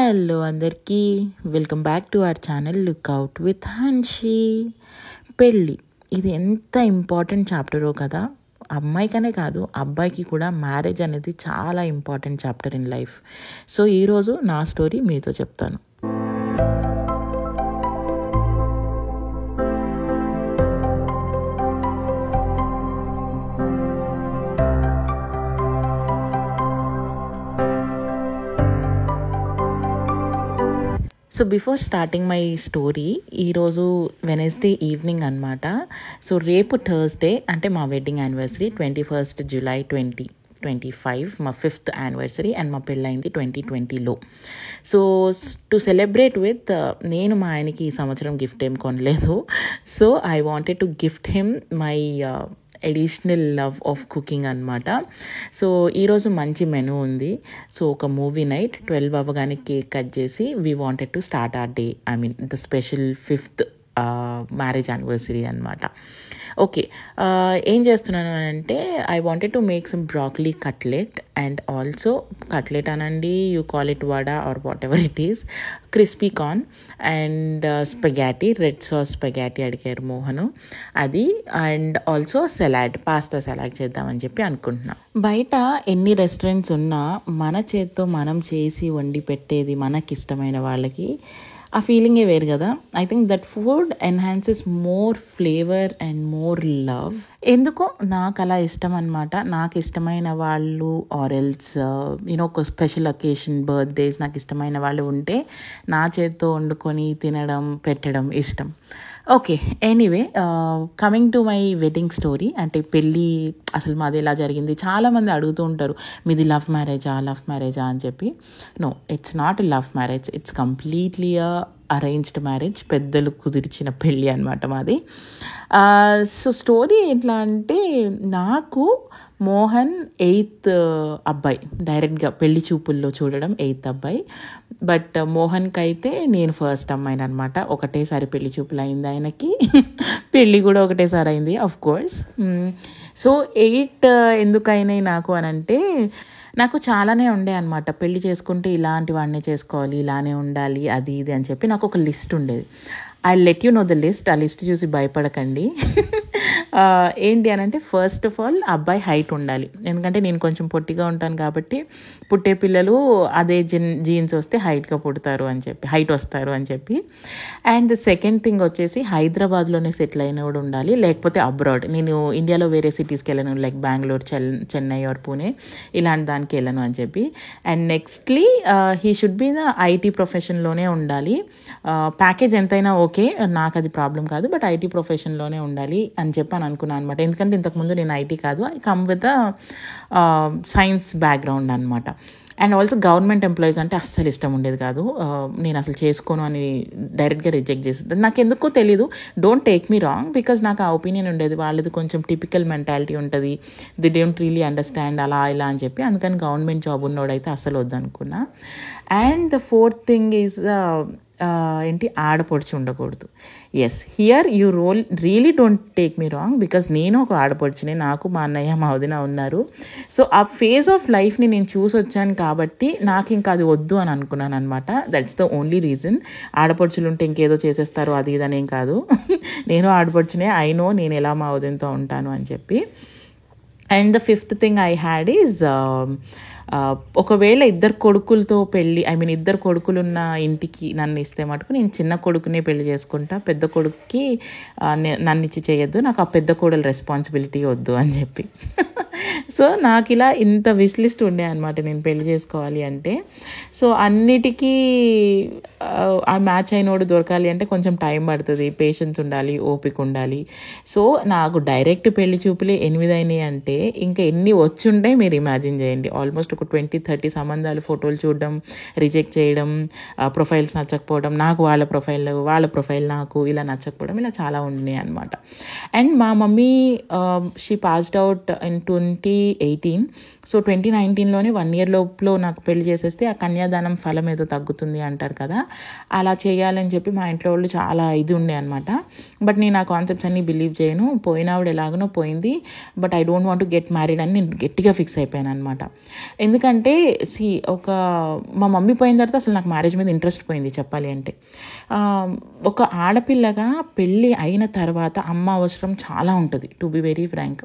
Hello అందరికీ, welcome back to our channel lookout with Hanshi. పెళ్ళి ఇది ఎంత ఇంపార్టెంట్ చాప్టరో కదా. అమ్మాయికనే కాదు, అబ్బాయికి కూడా మ్యారేజ్ అనేది చాలా important chapter in life. So ఈరోజు నా స్టోరీ మీతో చెప్తాను. So before starting my story, ఈరోజు వెనస్డే ఈవినింగ్ అనమాట. సో రేపు థర్స్డే అంటే మా వెడ్డింగ్ యానివర్సరీ 21st July 2025, మా 5th యానివర్సరీ. అండ్ మా పెళ్ళైంది 2020లో. సో టు సెలబ్రేట్ విత్, నేను మా ఆయనకి ఈ సంవత్సరం గిఫ్ట్ ఏం కొనలేదు. So I wanted to gift him my additional love of cooking అనమాట. సో ఈరోజు మంచి మెనూ ఉంది. సో ఒక మూవీ నైట్ 12 అవ్వగానే కేక్ కట్ చేసి we wanted to start our day, I mean the special 5th marriage anniversary అనమాట. Okay, ఏం చేస్తున్నాను అంటే I wanted to make some broccoli cutlet and also cutlet అనండి, you call it vada or whatever it is, crispy corn and spaghetti, red sauce spaghetti అడిగారు మోహను, అది. And also salad, pasta salad చేద్దామని చెప్పి అనుకుంటున్నాం. బయట ఎన్ని రెస్టారెంట్స్ ఉన్నా మన చేత్తో మనం చేసి వండి పెట్టేది మనకిష్టమైన వాళ్ళకి ఆ ఫీలింగే వేరు కదా. I think that food enhances more flavour and more love. ఎందుకో నాకు అలా ఇష్టం అనమాట. నాకు ఇష్టమైన వాళ్ళు ఆర్ ఎల్స్ యూనో ఒక స్పెషల్ అకేషన్, బర్త్డేస్, నాకు ఇష్టమైన వాళ్ళు ఉంటే నా చేత్తో వండుకొని తినడం పెట్టడం ఇష్టం. Okay, anyway, coming to my wedding story. అంటే పెళ్ళి అసలు మాది ఎలా జరిగింది, చాలామంది అడుగుతూ ఉంటారు, మీది లవ్ మ్యారేజా అని చెప్పి. No, it's not a love marriage, it's completely arranged marriage. పెద్దలు కుదిర్చిన పెళ్ళి అనమాట మాది. సో స్టోరీ ఎట్లా అంటే, నాకు మోహన్ 8th అబ్బాయి, డైరెక్ట్గా పెళ్లి చూపుల్లో చూడడం 8th అబ్బాయి. బట్ మోహన్కి అయితే నేను ఫస్ట్ అమ్మాయిని అనమాట. ఒకటేసారి పెళ్లి చూపులు అయింది ఆయనకి, పెళ్ళి కూడా ఒకటేసారి అయింది ఆఫ్ కోర్స్. సో 8 ఎందుకు అయినాయి నాకు అని అంటే, నాకు చాలానే ఉండే అనమాట. పెళ్లి చేసుకుంటే ఇలాంటి వాడినే చేసుకోవాలి, ఇలానే ఉండాలి, అది ఇది అని చెప్పి నాకు ఒక లిస్ట్ ఉండేది. I let you know the list. ఆ లిస్ట్ చూసి భయపడకండి. ఏంటి అని అంటే, ఫస్ట్ ఆఫ్ ఆల్ అబ్బాయి హైట్ ఉండాలి. ఎందుకంటే నేను కొంచెం పొట్టిగా ఉంటాను కాబట్టి పుట్టే పిల్లలు అదే జీన్స్ వస్తే హైట్గా పుడతారు అని చెప్పి, హైట్ వస్తారు అని చెప్పి. అండ్ సెకండ్ థింగ్ వచ్చేసి, హైదరాబాద్లోనే సెటిల్ అయిన కూడా ఉండాలి, లేకపోతే అబ్రాడ్. నేను ఇండియాలో వేరే సిటీస్కి వెళ్ళను, లైక్ బెంగళూరు, చెన్నై ఆర్ పూణే, ఇలాంటి దానికి వెళ్ళను అని చెప్పి. And nextly he should be the IT ప్రొఫెషన్లోనే ఉండాలి. ప్యాకేజ్ ఎంతైనా ఓకే, నాకు అది ప్రాబ్లం కాదు, బట్ ఐటీ ప్రొఫెషన్లోనే ఉండాలి అని చెప్పి అని అనుకున్నాను అనమాట. ఎందుకంటే ఇంతకుముందు నేను ఐటీ కాదు, I come with science background అనమాట. అండ్ ఆల్సో గవర్నమెంట్ ఎంప్లాయీస్ అంటే అస్సలు ఇష్టం ఉండేది కాదు. నేను అసలు చేసుకోను అని డైరెక్ట్గా రిజెక్ట్ చేసేది. నాకు ఎందుకో తెలీదు, don't take me wrong, because నాకు ఆ ఒపీనియన్ ఉండేది. వాళ్ళది కొంచెం టిపికల్ మెంటాలిటీ ఉంటుంది, ది డోంట్ రియలీ అండర్స్టాండ్ అలా ఇలా అని చెప్పి. అందుకని గవర్నమెంట్ జాబ్ ఉన్నోడైతే అసలు వద్దనుకున్నా. And the fourth thing is ఏంటి, ఆడపడుచు ఉండకూడదు. Yes, here you really don't take me wrong, because నేను ఒక ఆడపడుచునే, నాకు మా అన్నయ్య మా వదిన ఉన్నారు. సో ఆ ఫేజ్ ఆఫ్ లైఫ్ని నేను చూసి వచ్చాను కాబట్టి నాకు ఇంకా అది వద్దు అని అనుకున్నాను అనమాట. That's the only reason. ఆడపడుచులు ఉంటే ఇంకేదో చేసేస్తారు అది ఇదనేం కాదు. నేను ఆడపడుచునే, ఐ నో నేను ఎలా మా వదినతో ఉంటాను అని చెప్పి. And the fifth thing I had is, ఒకవేళ ఇద్దరు కొడుకులతో పెళ్ళి, ఐ మీన్ ఇద్దరు కొడుకులున్న ఇంటికి నన్ను ఇస్తే మటుకు నేను చిన్న కొడుకునే పెళ్లి చేసుకుంటా, పెద్ద కొడుకుకి నన్ను ఇచ్చి చేయొద్దు, నాకు ఆ పెద్ద కోడలు రెస్పాన్సిబిలిటీ వద్దు అని చెప్పి. సో నాకు ఇలా ఇంత విష్ లిస్ట్ ఉండే అనమాట నేను పెళ్లి చేసుకోవాలి అంటే. సో అన్నిటికీ ఆ మ్యాచ్ అయినోడు దొరకాలి అంటే కొంచెం టైం పడుతుంది, పేషెన్స్ ఉండాలి, ఓపిక ఉండాలి. సో నాకు డైరెక్ట్ పెళ్లి చూపులే 8 అయినాయి అంటే ఇంకా ఎన్ని వచ్చి ఉంటాయి మీరు ఇమాజిన్ చేయండి. ఆల్మోస్ట్ ఒక 20-30 సంబంధాలు, ఫోటోలు చూడడం, రిజెక్ట్ చేయడం, ప్రొఫైల్స్ నచ్చకపోవడం, నాకు వాళ్ళ ప్రొఫైల్ నాకు ఇలా నచ్చకపోవడం, ఇలా చాలా ఉన్నాయి అనమాట. అండ్ మా mummy she passed out in 2018. So 2019లోనే 1 year లోపులో నాకు పెళ్లి చేసేస్తే ఆ కన్యాదానం ఫలం ఏదో తగ్గుతుంది అంటారు కదా, అలా చేయాలని చెప్పి మా ఇంట్లో వాళ్ళు చాలా ఇది ఉండే అనమాట. బట్ నేను ఆ కాన్సెప్ట్స్ అన్నీ బిలీవ్ చేయను. పోయినావిడ ఎలాగనో పోయింది, but I don't want to get married అని నేను గట్టిగా ఫిక్స్ అయిపోయాను అనమాట. ఎందుకంటే మా మమ్మీ పోయిన తర్వాత అసలు నాకు మ్యారేజ్ మీద ఇంట్రెస్ట్ పోయింది చెప్పాలి అంటే. ఒక ఆడపిల్లగా పెళ్ళి అయిన తర్వాత అమ్మ అవసరం చాలా ఉంటుంది, టు బి వెరీ ఫ్రాంక్.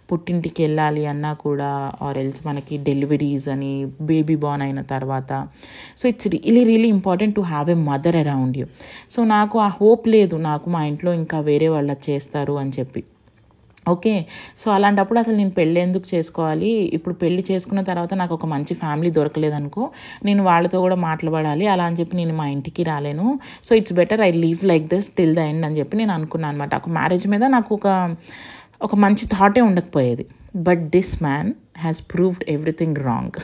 పుట్టింటికి వెళ్ళాలి అన్నా కూడా, ఆర్ ఎల్స్ మనకి డెలివరీస్ అని, బేబీ బార్న్ అయిన తర్వాత. So it's really important to have a mother around you. So నాకు ఆ హోప్ లేదు, నాకు మా ఇంట్లో ఇంకా వేరే వాళ్ళు చేస్తారు అని చెప్పి. ఓకే, సో అలాంటప్పుడు అసలు నేను పెళ్ళి ఎందుకు చేసుకోవాలి? ఇప్పుడు పెళ్ళి చేసుకున్న తర్వాత నాకు ఒక మంచి ఫ్యామిలీ దొరకలేదనుకో, నేను వాళ్ళతో కూడా మాట్లాడాలి అలా అని చెప్పి నేను మా ఇంటికి రాలేను. So it's better I leave like this till the end అని చెప్పి నేను అనుకున్నాను అనమాట. ఒక మ్యారేజ్ మీద నాకు ఒక మంచి థాటే ఉండకపోయేది. But this man has proved everything wrong.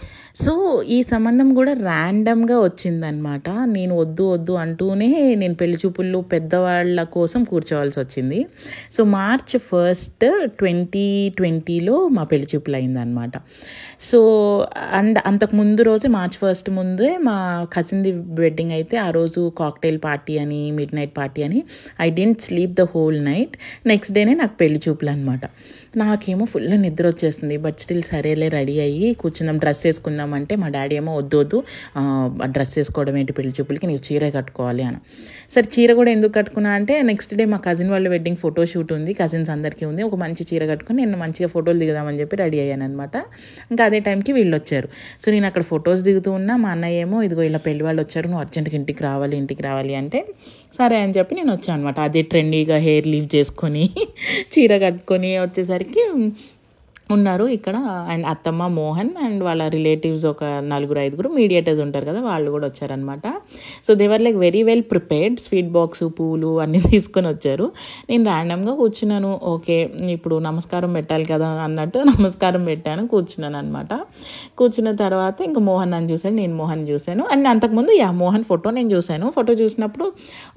So ఈ సంబంధం కూడా ర్యాండమ్గా వచ్చిందనమాట. నేను వద్దు అంటూనే నేను పెళ్లి చూపుల్లో పెద్దవాళ్ళ కోసం కూర్చోవాల్సి వచ్చింది. సో March 1st, 2020లో మా పెళ్లి చూపులు అయిందనమాట. సో అంతకు ముందు రోజే March 1st ముందే మా కజిన్ది వెడ్డింగ్ అయితే, ఆ రోజు కాక్టైల్ పార్టీ అని, మిడ్ నైట్ పార్టీ అని, I didn't sleep the whole night. Next డేనే నాకు పెళ్లి చూపులు అనమాట. నాకేమో ఫుల్ నిద్ర వచ్చేస్తుంది, బట్ స్టిల్ సరేలే రెడీ అయ్యి కూర్చుందాం, డ్రెస్ వేసుకుందామంటే మా డాడీ ఏమో వద్దు డ్రెస్ వేసుకోవడం ఏంటి పెళ్లి చూపులకి, నీవు చీర కట్టుకోవాలి అని. సరే చీర కూడా ఎందుకు కట్టుకున్నా అంటే, నెక్స్ట్ డే మా కజిన్ వాళ్ళ వెడ్డింగ్ ఫోటో షూట్ ఉంది, కజిన్స్ అందరికీ ఉంది, ఒక మంచి చీర కట్టుకుని నేను మంచిగా ఫోటోలు దిగుదామని చెప్పి రెడీ అయ్యాను అనమాట. ఇంకా అదే టైంకి వీళ్ళు వచ్చారు. సో నేను అక్కడ ఫొటోస్ దిగుతూ ఉన్నా, మా అన్నయ్య ఏమో ఇదిగో ఇలా పెళ్లి వాళ్ళు వచ్చారు, నువ్వు అర్జెంట్గా ఇంటికి రావాలి అంటే సరే అని చెప్పి నేను వచ్చాను అనమాట. అదే ట్రెండీగా హెయిర్ లీవ్ చేసుకొని చీర కట్టుకొని వచ్చేసరికి ఉన్నారు ఇక్కడ. అండ్ అత్తమ్మ, మోహన్ అండ్ వాళ్ళ రిలేటివ్స్ ఒక 4-5 మీడియేటర్స్ ఉంటారు కదా, వాళ్ళు కూడా వచ్చారనమాట. So they were like very well prepared, sweet box, పూలు అన్నీ తీసుకొని వచ్చారు. నేను ర్యాండమ్గా కూర్చున్నాను. ఓకే ఇప్పుడు నమస్కారం పెట్టాలి కదా అన్నట్టు నమస్కారం పెట్టాను, కూర్చున్నాను అనమాట. కూర్చున్న తర్వాత ఇంకా మోహన్ నన్ను చూశాను, నేను మోహన్ చూశాను. అండ్ అంతకుముందు మోహన్ ఫోటో నేను చూశాను. ఫోటో చూసినప్పుడు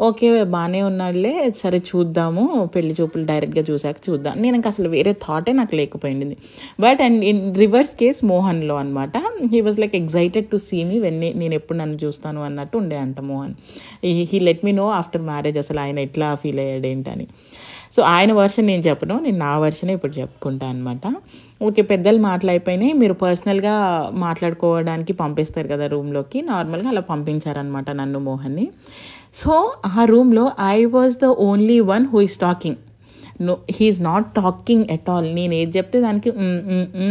ఓకే బాగానే ఉన్నాడులే, సరే చూద్దాము, పెళ్లి చూపులు డైరెక్ట్గా చూసాక చూద్దాం. నేను ఇంకా అసలు వేరే థాటే నాకు లేకపోయింది. But and in reverse case మోహన్లో అనమాట, he was like excited to see me నేను ఎప్పుడు నన్ను చూస్తాను అన్నట్టు ఉండే అంట Mohan. He let me know after marriage అసలు ఆయన ఎట్లా ఫీల్ అయ్యాడు ఏంటని. సో ఆయన వర్షన్ నేను చెప్పను, నేను నా వర్షనే ఇప్పుడు చెప్పుకుంటాను అనమాట. ఓకే పెద్దలు మాట్లాడిపోయినాయి, మీరు పర్సనల్గా మాట్లాడుకోవడానికి పంపిస్తారు కదా రూమ్లోకి, నార్మల్గా అలా పంపించారనమాట నన్ను, మోహన్ని. సో ఆ రూమ్లో I was the only one who is talking. No he's not talking at all. నేను ఏది చెప్తే దానికి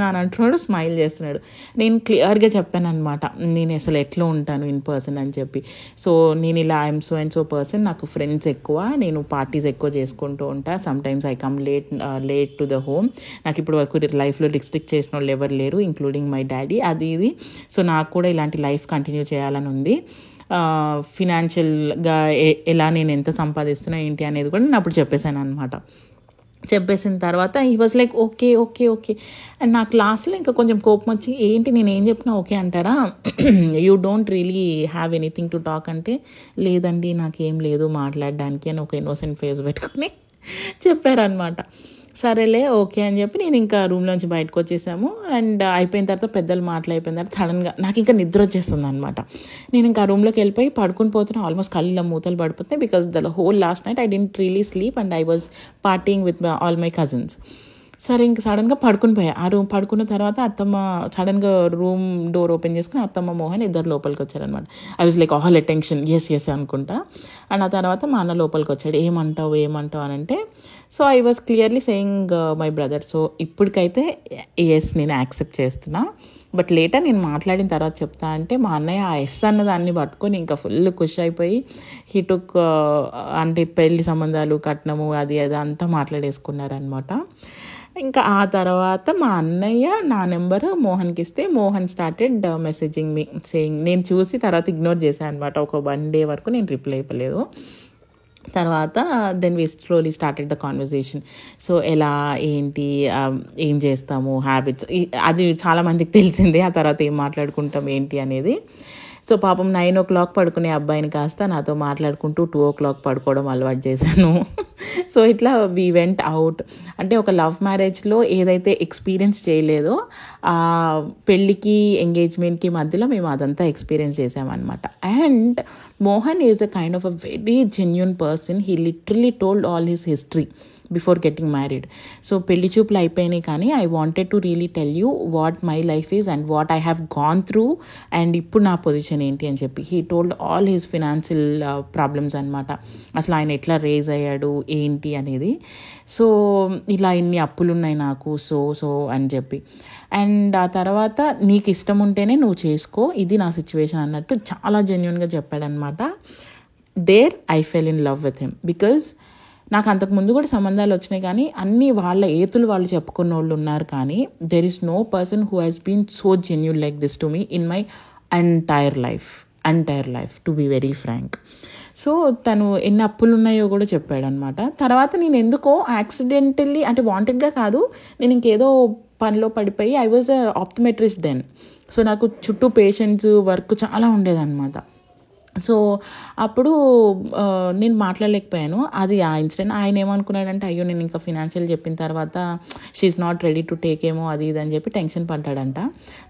అని అంటున్నాడు, స్మైల్ చేస్తున్నాడు. నేను క్లియర్గా చెప్పాను అనమాట, నేను అసలు ఎట్లా ఉంటాను ఇన్ పర్సన్ అని చెప్పి. సో నేను ఇలా I'm so and so person, నాకు ఫ్రెండ్స్ ఎక్కువ, నేను పార్టీస్ ఎక్కువ చేసుకుంటూ ఉంటా, sometimes I come late to the home. నాకు ఇప్పుడు వరకు లైఫ్లో రిస్ట్రిక్ట్ చేసిన వాళ్ళు ఎవరు లేరు, ఇంక్లూడింగ్ మై డాడీ, అది ఇది. సో నాకు కూడా ఇలాంటి లైఫ్ కంటిన్యూ చేయాలని ఉంది. ఫినాన్షియల్గా ఎలా నేను ఎంత సంపాదిస్తున్నా ఏంటి అనేది కూడా నేను అప్పుడు చెప్పేశాను అనమాట. చెప్పేసిన తర్వాత ఈ వాజ్ లైక్ ఓకే. అండ్ నాకు లాస్ట్లో ఇంకా కొంచెం కోపం వచ్చి, ఏంటి నేను ఏం చెప్పినా ఓకే అంటారా, you don't really have anything to talk అంటే, లేదండి నాకేం లేదు మాట్లాడడానికి అని ఒక ఇన్నోసెంట్ ఫేస్ పెట్టుకొని చెప్పారనమాట. సరేలే ఓకే అని చెప్పి నేను ఇంకా రూమ్లోంచి బయటకు వచ్చేసాము. అండ్ అయిపోయిన తర్వాత పెద్దలు మాట్లాడిపోయిన తర్వాత సడన్గా నాకు ఇంకా నిద్ర వచ్చేస్తుంది అనమాట. నేను ఇంకా రూమ్లోకి వెళ్ళిపోయి పడుకుని పోతున్నా, ఆల్మోస్ట్ కళ్ళ మూతలు పడిపోతున్నాయి, because the whole last night I didn't really sleep and I was partying with all my cousins. సరే ఇంక సడన్గా పడుకుని పోయా. ఆ రూమ్ పడుకున్న తర్వాత అత్తమ్మ సడన్గా రూమ్ డోర్ ఓపెన్ చేసుకుని అత్తమ్మ మోహన్ ఇద్దరు లోపలికి వచ్చారనమాట. I was like all attention, yes అనుకుంటా. అండ్ ఆ తర్వాత మా అన్న లోపలికి వచ్చాడు. ఏమంటావు అని అంటే, so I was clearly saying my brother. So ఇప్పటికైతే ఎస్ నేను యాక్సెప్ట్ చేస్తున్నా, బట్ లేటర్ నేను మాట్లాడిన తర్వాత చెప్తా అంటే, మా అన్నయ్య ఆ ఎస్ అన్న దాన్ని పట్టుకొని ఇంకా ఫుల్ ఖుషి అయిపోయి హీ టుక్ అంటే పెళ్లి సంబంధాలు, కట్నము, అది అంతా మాట్లాడేసుకున్నారనమాట. ఇంకా ఆ తర్వాత మా అన్నయ్య నా నెంబర్ మోహన్కి ఇస్తే, Mohan started messaging me saying. నేను చూసి తర్వాత ఇగ్నోర్ చేశాను అనమాట. ఒక 1 day వరకు నేను రిప్లై ఇవ్వలేదు. తర్వాత then we slowly started the conversation. So ఎలా ఏంటి ఏం చేస్తాము హ్యాబిట్స్, అది చాలామందికి తెలిసిందే. ఆ తర్వాత ఏం మాట్లాడుకుంటాం ఏంటి అనేది. సో పాపం 9 o'clock పడుకునే అబ్బాయిని కాస్త నాతో మాట్లాడుకుంటూ 2 o'clock పడుకోవడం అలవాటు చేశాను. సో ఇట్లా వీ వెంట్ అవుట్. అంటే ఒక లవ్ మ్యారేజ్లో ఏదైతే ఎక్స్పీరియన్స్ చేయలేదో పెళ్ళికి ఎంగేజ్మెంట్కి మధ్యలో మేము అదంతా ఎక్స్పీరియన్స్ చేసామన్నమాట. And Mohan is a kind of a very genuine person. He literally told all his history before getting married. So పెళ్లి చూపులు అయిపోయినాయి, కానీ I wanted to really tell you what my life is and what I have gone through and ఇప్పుడు నా position ఏంటి అని చెప్పి. He told all his financial problems అనమాట. అసలు ఆయన ఎట్లా రేజ్ అయ్యాడు ఏంటి అనేది. సో ఇలా ఇన్ని అప్పులు ఉన్నాయి నాకు, సో అని చెప్పి. అండ్ ఆ తర్వాత నీకు ఇష్టం ఉంటేనే నువ్వు చేసుకో, ఇది నా సిచ్యువేషన్ అన్నట్టు చాలా జెన్యూన్గా చెప్పాడనమాట. There I fell in love with him. Because నాకు అంతకుముందు కూడా సంబంధాలు వచ్చినాయి, కానీ అన్నీ వాళ్ళ ఏతులు వాళ్ళు చెప్పుకున్న వాళ్ళు ఉన్నారు, కానీ there is no person who has been so genuine like this to me in my entire life to be very frank. So తను ఎన్ని అప్పులు ఉన్నాయో కూడా చెప్పాడనమాట. తర్వాత నేను ఎందుకో యాక్సిడెంటల్లీ, అంటే వాంటెడ్గా కాదు, నేను ఇంకేదో పనిలో పడిపోయి I was optometrist then. So నాకు చుట్టూ పేషెంట్స్ వర్క్ చాలా ఉండేదన్నమాట. సో అప్పుడు నేను మాట్లాడలేకపోయాను. అది ఆ ఇన్సిడెంట్. ఆయన ఏమనుకున్నాడంటే, అయ్యో నేను ఇంకా ఫినాన్షియల్ చెప్పిన తర్వాత she's not ready to take ఏమో అది ఇది అని చెప్పి టెన్షన్ పడ్డాడంట.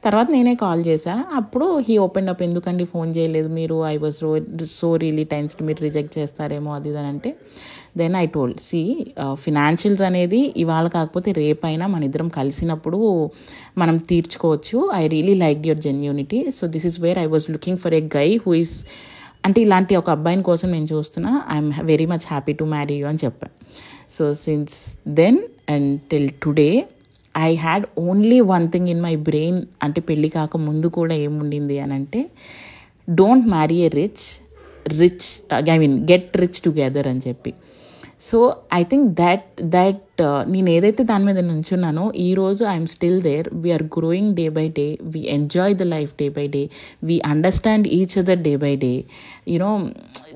తర్వాత నేనే కాల్ చేశా. అప్పుడు హీ ఓపెన్ అప్, ఎందుకండి ఫోన్ చేయలేదు మీరు, I was so really tensed, మీరు రిజెక్ట్ చేస్తారేమో అది ఇది అని అంటే, దెన్ ఐ టోల్డ్, ఫినాన్షియల్స్ అనేది ఇవాళ కాకపోతే రేపైనా మన ఇద్దరం కలిసినప్పుడు మనం తీర్చుకోవచ్చు. I really like your genuinity. So this is where I was looking for a guy who is, అంటే ఇలాంటి ఒక అబ్బాయిని కోసం నేను చూస్తున్నా, I'm very much happy to marry you అని చెప్పాను. So since then and till today I had only one thing in my brain. అంటే పెళ్ళి కాక ముందు కూడా ఏముండింది అని అంటే, don't marry a rich get rich together అని చెప్పి. సో ఐ థింక్ దట్ నేను ఏదైతే దాని మీద నుంచున్నానో ఈరోజు I'm still there. We're growing day by day, we enjoy the life day by day, we understand each other day by day. You know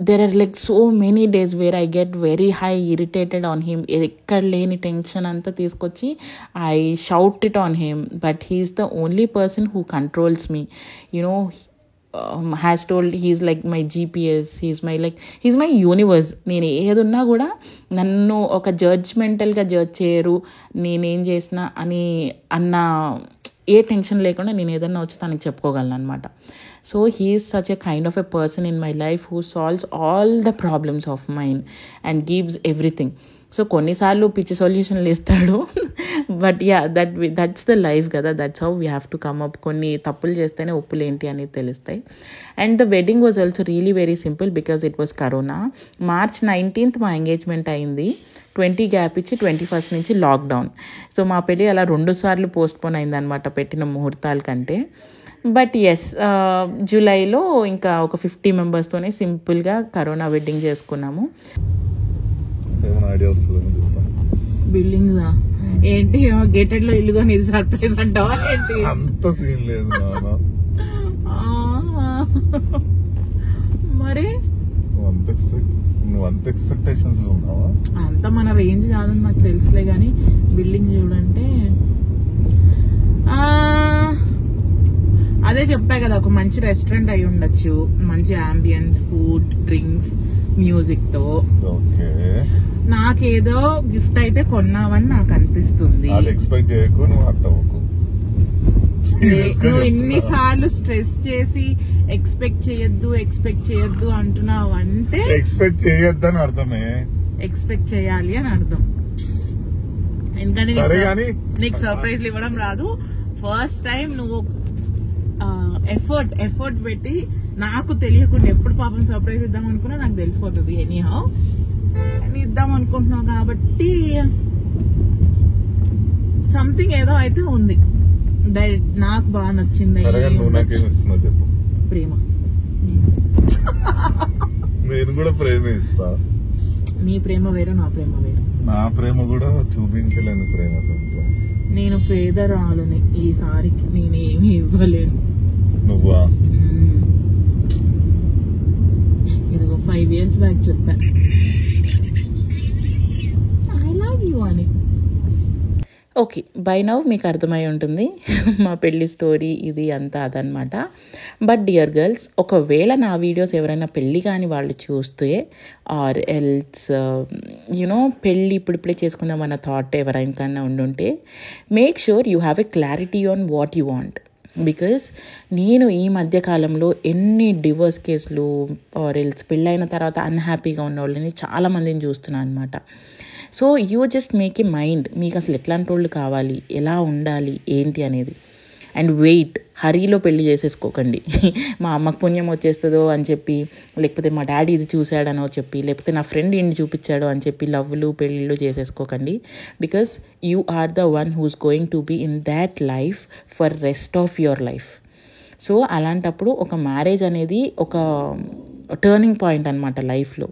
there are like so many days where I get very high irritated on him. ఎక్కడ లేని tension అంతా తీసుకొచ్చి I shout it on him, but he's the only person who controls me. You know has told he's like my GPS, he's my universe. నేను ఏదున్నా కూడా నన్ను ఒక జడ్జ్మెంటల్గా judge చేయరు, నేనేం చేసినా అని అన్న ఏ టెన్షన్ లేకుండా నేను ఏదన్నా వచ్చి తనకి చెప్పుకోగలను అనమాట. So he is such a kind of a person in my life who solves all the problems of mind and gives everything. So కొన్నిసార్లు పిచ్చి సొల్యూషన్లు ఇస్తాడు, but ya that's the life కదా, that's how we have to come up. కొన్ని తప్పులు చేస్తేనే ఒప్పులు ఏంటి అనేది తెలుస్తాయి. And the wedding was also really very simple because it was corona. March 19th మా ఎంగేజ్మెంట్ అయింది. 20 గ్యాప్ ఇచ్చి 21st నుంచి లాక్డౌన్. సో మా పెళ్ళి అలా 2 సార్లు పోస్ట్పోన్ అయిందనమాట పెట్టిన ముహూర్తాల కంటే. బట్ ఎస్, జూలైలో ఇంకా ఒక 50 మెంబర్స్తోనే సింపుల్గా కరోనా వెడ్డింగ్ చేసుకున్నాము. బిల్డింగ్స్ ఏంటి, గేటెడ్ లో ఇల్లు కొని సర్ప్రైజ్ అంటావా ఏంటి? అంత సీన్ లేదు మరి నువ్వు అంత ఎక్స్పెక్టేషన్స్ ఉన్నావా? అంత మన రేంజ్ కాదని నాకు తెలుసులే, కానీ బిల్డింగ్ చూడంటే అదే చెప్పా కదా, ఒక మంచి రెస్టారెంట్ అయి ఉండొచ్చు, మంచి అంబియన్స్, ఫుడ్, డ్రింక్స్, మ్యూజిక్ తో. నాకేదో గిఫ్ట్ అయితే కొన్నావని నాకు అనిపిస్తుంది. నువ్వు ఇన్నిసార్లు స్ట్రెస్ చేసి ఎక్స్పెక్ట్ చేయొద్దు అంటున్నావు అంటే ఎక్స్పెక్ట్ చేయొద్దని అర్థమే, ఎక్స్పెక్ట్ చేయాలి అని అర్థం. ఎందుకంటే నీకు సర్ప్రైజ్లు ఇవ్వడం రాదు. ఫస్ట్ టైం నువ్వు ఎఫర్ట్ పెట్టి నాకు తెలియకుండా ఎప్పుడు పాపం సర్ప్రైజ్ ఇద్దాం అనుకున్నా నాకు తెలిసిపోతుంది. ఎనీహౌ ఇద్దాం అనుకుంటున్నావు కాబట్టి సంథింగ్ ఏదో అయితే ఉంది. నాకు బాగా నచ్చింది ప్రేమ. నేను కూడా ప్రేమ ఇస్తా. నీ ప్రేమ వేరు, నా ప్రేమ వేరు. నా ప్రేమ కూడా చూపించలేను ప్రేమ. నేను పేదరాలుని, ఈసారికి నేనేమి ఇవ్వలేను. నువ్వా? ఇదిగో 5 years బ్యాక్ చెప్పా ఐ లవ్ యూ అని. ఓకే, బై నౌ మీకు అర్థమై ఉంటుంది మా పెళ్లి స్టోరీ ఇది అంతా అదనమాట. బట్ డియర్ గర్ల్స్, ఒకవేళ నా వీడియోస్ ఎవరైనా పెళ్ళి కాని వాళ్ళు చూస్తే ఆర్ ఎల్స్ పెళ్ళి ఇప్పుడిప్పుడే చేసుకుందాం అన్న థాట్ ఎవరైనా ఉండుంటే, make sure you have a clarity on what you want. Because నేను ఈ మధ్యకాలంలో ఎన్ని డివోర్స్ కేసులు ఆర్ ఎల్స్ పెళ్ళైన తర్వాత అన్హ్యాపీగా ఉన్న వాళ్ళని చాలామందిని చూస్తున్నాను అనమాట. So you just make a mind, మీకు అసలు ఎట్లాంటి వాళ్ళు కావాలి, ఎలా ఉండాలి, ఏంటి అనేది. అండ్ వెయిట్, హరీలో పెళ్లి చేసేసుకోకండి. మా అమ్మకు పుణ్యం వచ్చేస్తుందో అని చెప్పి, లేకపోతే మా డాడీ ఇది చూశాడనో చెప్పి, లేకపోతే నా ఫ్రెండ్ ఇండి చూపించాడో అని చెప్పి లవ్లు పెళ్ళిళ్ళు చేసేసుకోకండి. Because you are the one who's going to be in that life for rest of your life. So అలాంటప్పుడు ఒక మ్యారేజ్ అనేది ఒక టర్నింగ్ పాయింట్ అనమాట లైఫ్లో.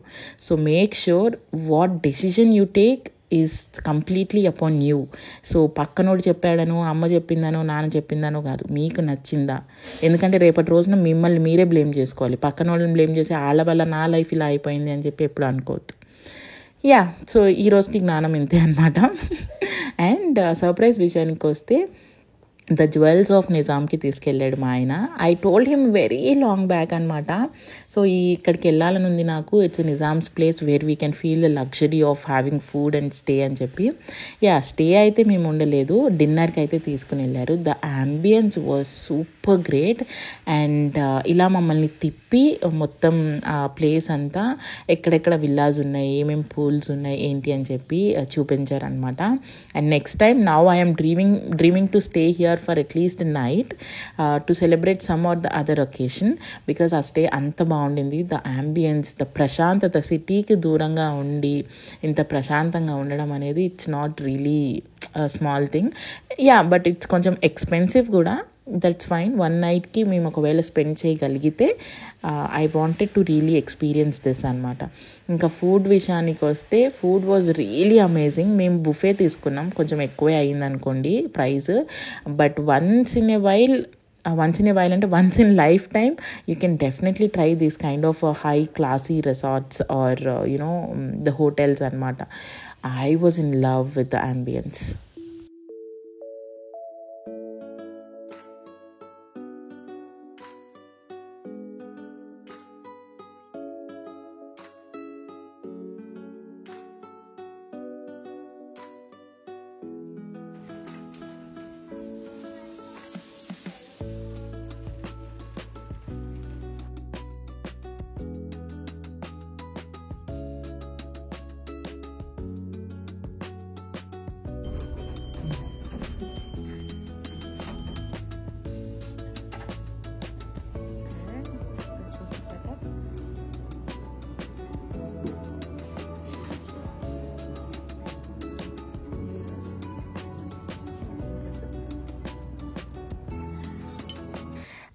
So make sure what decision you take is completely upon you. So పక్కనోడు చెప్పాడనో, అమ్మ చెప్పిందనో, నాన్న చెప్పిందనో కాదు, మీకు నచ్చిందా. ఎందుకంటే రేపటి రోజున మిమ్మల్ని మీరే బ్లేమ్ చేసుకోవాలి. పక్కనోళ్ళని బ్లేమ్ చేసి వాళ్ళ వల్ల నా లైఫ్ ఇలా అయిపోయింది అని చెప్పి ఎప్పుడు అనుకోవద్దు. యా, సో ఈ రోజుకి జ్ఞానం ఇంతే అనమాట. అండ్ సర్ప్రైజ్ విషయానికి వస్తే, ద జ్యువెల్స్ ఆఫ్ నిజాంకి తీసుకెళ్ళాడు మా ఆయన. I told him very long back అనమాట. సో ఇక్కడికి వెళ్ళాలని ఉంది నాకు, it's Nizam's place where we can feel the luxury of having food and stay అని చెప్పి. యా, స్టే అయితే మేము ఉండలేదు, డిన్నర్కి అయితే తీసుకుని వెళ్ళారు. The ambience was super great. And ఇలా మమ్మల్ని తిప్పి మొత్తం ఆ ప్లేస్ అంతా ఎక్కడెక్కడ విల్లాస్ ఉన్నాయి, ఏమేమి పూల్స్ ఉన్నాయి ఏంటి అని చెప్పి చూపించారనమాట. And next time now I'm dreaming to stay here for at least a night to celebrate some or the other occasion, because ఆ స్టే అంత బాగుండింది. ద అంబియన్స్, ద ప్రశాంతత, సిటీకి దూరంగా ఉండి ఇంత ప్రశాంతంగా ఉండడం అనేది it's not really small thing. Ya, but it's కొంచెం ఎక్స్పెన్సివ్ కూడా. That's fine. వన్ నైట్కి మేము ఒకవేళ స్పెండ్ చేయగలిగితే I wanted to really experience this అనమాట. ఇంకా ఫుడ్ విషయానికి వస్తే, ఫుడ్ వాజ్ రియలీ అమేజింగ్. మేము బుఫే తీసుకున్నాం, కొంచెం ఎక్కువే అయింది అనుకోండి price. But once in a while అంటే once in life time you can definitely try these kind of high classy resorts or the hotels అనమాట. I was in love with the ambience.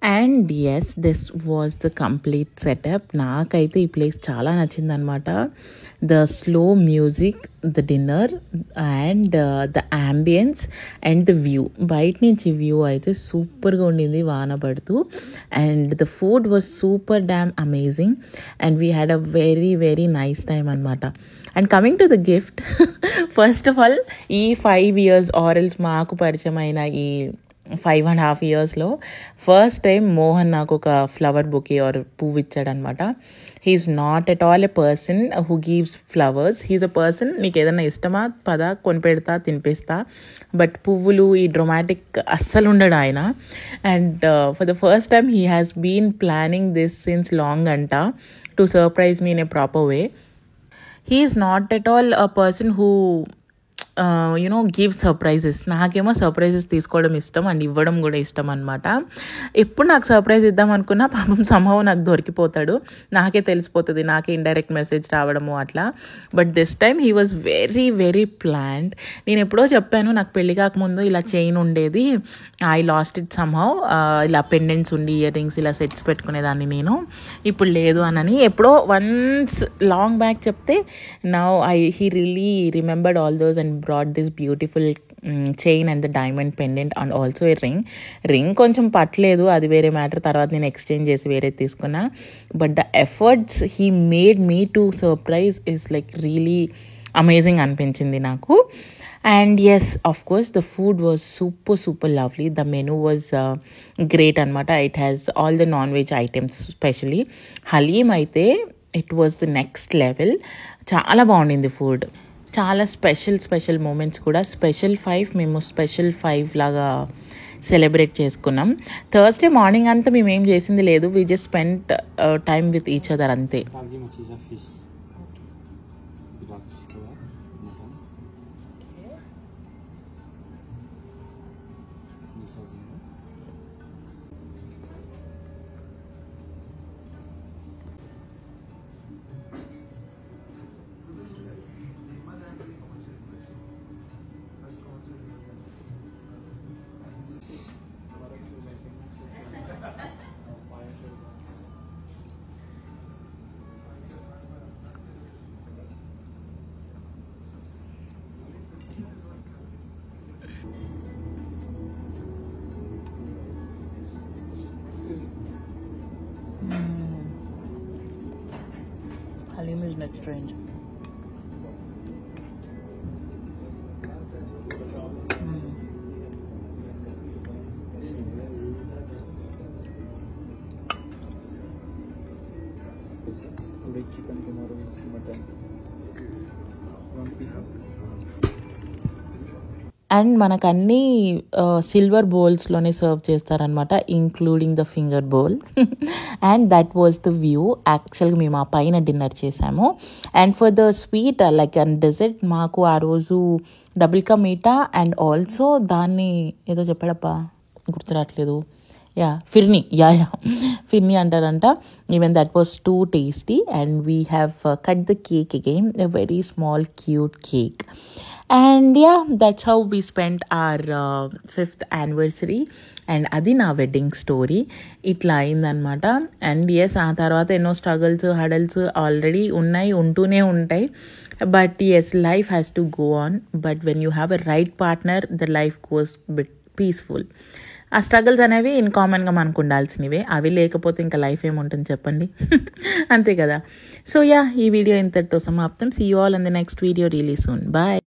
And yes, this was the complete setup. నాకైతే ఈ place చాలా నచ్చిందనమాట. The slow music, the dinner and the ambience and the view. బయట నుంచి view అయితే సూపర్గా ఉండింది వాన పడుతూ. And the food was super damn amazing and we had a very very nice time అనమాట. And coming to the gift, first of all ఈ 5 years or else మాకు పరిచయం అయిన ఈ 5.5 yearsలో ఫస్ట్ టైం మోహన్ నాకు ఒక ఫ్లవర్ బొకే ఆర్ పువ్వు ఇచ్చాడనమాట. He is not at all a person who gives flowers. He is a person, నీకు ఏదైనా ఇష్టమా పద కొనిపెడతా తినిపిస్తా, బట్ పువ్వులు ఈ డ్రమాటిక్ అస్సలు ఉండడు ఆయన. And for the first time he has been planning this since long అంట to surprise me in a proper way. He is not at all a person who give surprises. నాకేమో surprises తీసుకోవడం ఇష్టం and ఇవ్వడం కూడా ఇష్టం అనమాట. ఎప్పుడు నాకు సర్ప్రైజ్ ఇద్దాం అనుకున్నా పాపం సంభవం నాకు దొరికిపోతాడు, నాకే తెలిసిపోతుంది, నాకే ఇండైరెక్ట్ మెసేజ్ రావడము అట్లా. But this time he was very very planned. నేను ఎప్పుడో చెప్పాను, నాకు పెళ్లి కాకముందు ఇలా చైన్ ఉండేది, ఐ లాస్ట్ ఇట్ సమ్హౌ. ఇలా పెండెంట్స్ ఉండి ఇయర్ రింగ్స్ ఇలా సెట్స్ పెట్టుకునేదాన్ని నేను, ఇప్పుడు లేదు అని ఎప్పుడో వన్స్ లాంగ్ బ్యాక్ చెప్తే, now he really remembered all those and brought this beautiful chain and the diamond pendant and also a ring కొంచెం పట్టలేదు, అది వేరే మ్యాటర్, తర్వాత నేను ఎక్స్చేంజ్ చేసి వేరే తీసుకున్నా. But the efforts he made me to surprise is like really amazing అనిపించింది నాకు. And yes, of course the food was super lovely. The menu was great అనమాట. It has all the non veg items. Specially haleem అయితే it was the next level. చాలా బాగుండింది food. చాలా special moments కూడా. Special 5 మేము special 5 లాగా celebrate చేసుకున్నాం. Thursday morning అంతా మేము ఏం చేసింది లేదు. We just spend time with each other అంతే. Halim is next range. Today chicken, tomorrow is mutton. 1 piece. And మనకు అన్నీ సిల్వర్ బౌల్స్లోనే సర్వ్ చేస్తారనమాట, including the finger bowl. And that was the view. యాక్చువల్గా మేము ఆ పైన డిన్నర్ చేసాము. And for the sweet like and dessert మాకు ఆ రోజు double ka meetha and also దాన్ని ఏదో చెప్పాడప్ప గుర్తురాట్లేదు. ఫిర్నీ ఫిర్నీ అంటారంట. Even that was two tasty. And we have cut the cake again, a very small cute cake. And that's how we spent our 5th anniversary. And అది నా wedding story. ఇట్లా అయిందనమాట. And yes, ఆ తర్వాత ఎన్నో స్ట్రగుల్స్, హడల్స్ ఆల్రెడీ ఉంటూనే ఉంటాయి. But yes, life has to go on. But when you have a right partner, the life goes bit peaceful. ఆ స్ట్రగుల్స్ అనేవి ఇన్కామన్గా మనకు ఉండాల్సినవే. అవి లేకపోతే ఇంకా లైఫ్ ఏముంటుంది చెప్పండి. అంతే కదా. సో ఈ వీడియో ఇంతటితో సమాప్తం. See you all in the next video really soon. Bye.